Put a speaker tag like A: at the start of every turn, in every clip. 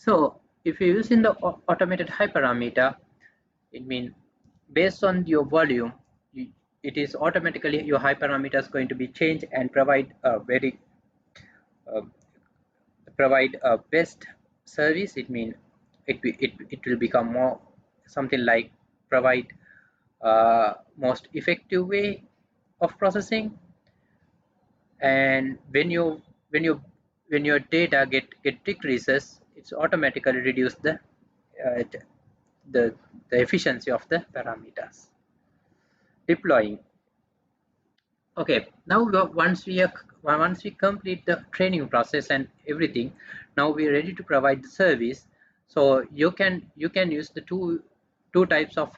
A: So if you're using the automated hyperparameter, it means based on your volume, it is automatically your hyperparameter is going to be changed and provide a very uh, provide a best service. It means it will become more something like provide most effective way of processing. And when your data get decreases, it's automatically reduce uh, the the efficiency of the parameters deploying. Okay, now once we complete the training process and everything, now we're ready to provide the service. So you can use the two types of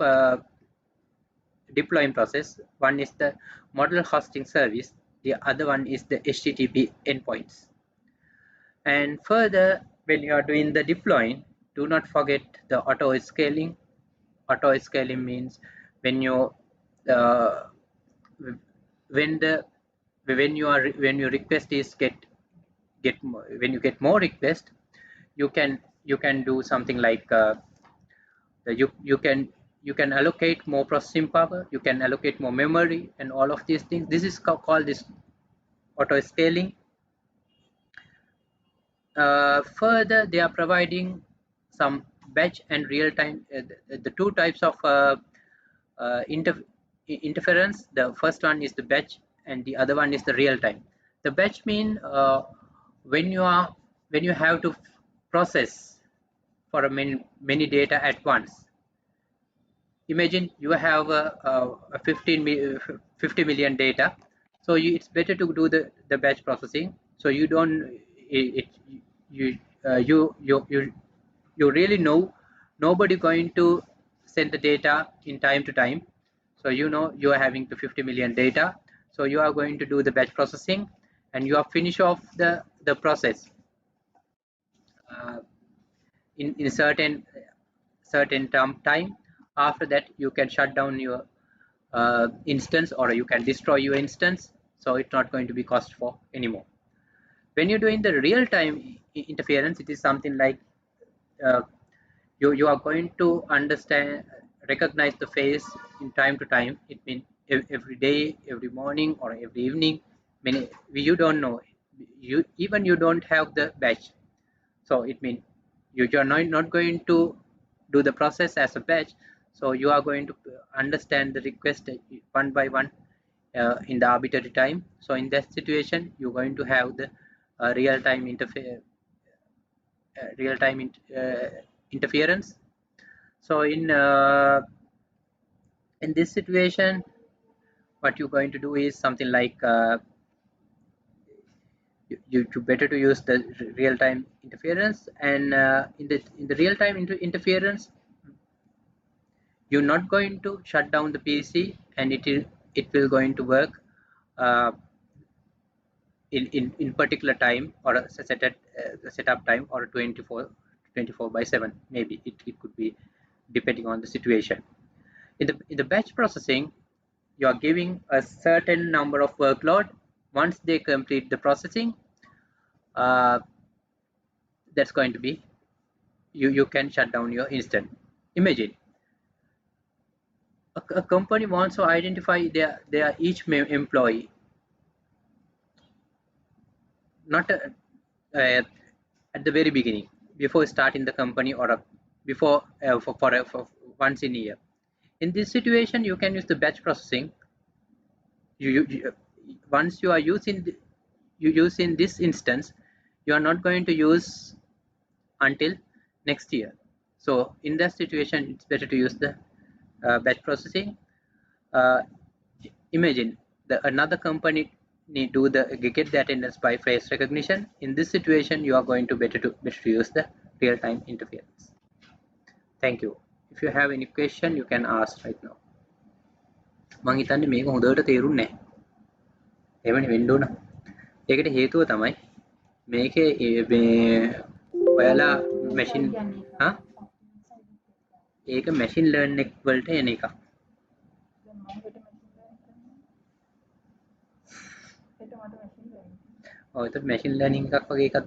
A: deploying process. One is the model hosting service, the other one is the HTTP endpoints. And further, when you are doing the deploying, do not forget the auto scaling. Auto scaling means when you uh, when the when your request is get when you get more requests, you can do something like you can allocate more processing power, you can allocate more memory, and all of these things. This is called this auto scaling. Further, they are providing some batch and real time, the two types of uh, inter interference. The first one is the batch and the other one is the real time. The batch mean when you are when you have to process for a many data at once. Imagine you have a 50 million data, so it's better to do the batch processing, so you don't it you you really know nobody going to send the data in time to time. So you know you are having the 50 million data, so you are going to do the batch processing and you are finish off the process uh, in certain term time. After that you can shut down your instance, or you can destroy your instance, so it's not going to be cost for anymore. When you're doing the real-time interference, it is something like uh, you are going to understand recognize the face in time to time. It means every day, every morning, or every evening. Many you don't know, you don't have the batch, so it means you are not going to do the process as a batch, so you are going to understand the request one by one in the arbitrary time. So in that situation you're going to have the real-time interface real-time interference. So in this situation what you're going to do is something like you better to use the real-time interference. And in the real-time interference, you're not going to shut down the PC, and it will going to work uh, in particular time, or a setup time, or 24/7 maybe. It could be depending on the situation. In the batch processing, you are giving a certain number of workload. Once they complete the processing, uh, that's going to be you can shut down your instance. Imagine a company wants to identify their each employee, not at the very beginning, before starting the company, or before for once in a year. In this situation you can use the batch processing. Once you are using you use in this instance, you are not going to use until next year. So in that situation it's better to use the batch processing. uh, Imagine another company need do the get the attendance by face recognition. In this situation you are going to better to use the real-time interference. Thank you. If you have any question you can ask right now. මං හිතන්නේ මේක හොඳට තේරුන්නේ නැහැ. එවැනි වෙන්න ඕන. ඒකට හේතුව තමයි මේකේ මේ ඔයාලා මැෂින් ඒක මැෂින් ලර්නින් වලට එන එකක්. ඔය මැෂින් ලර්නින් එකක් වගේ එකක්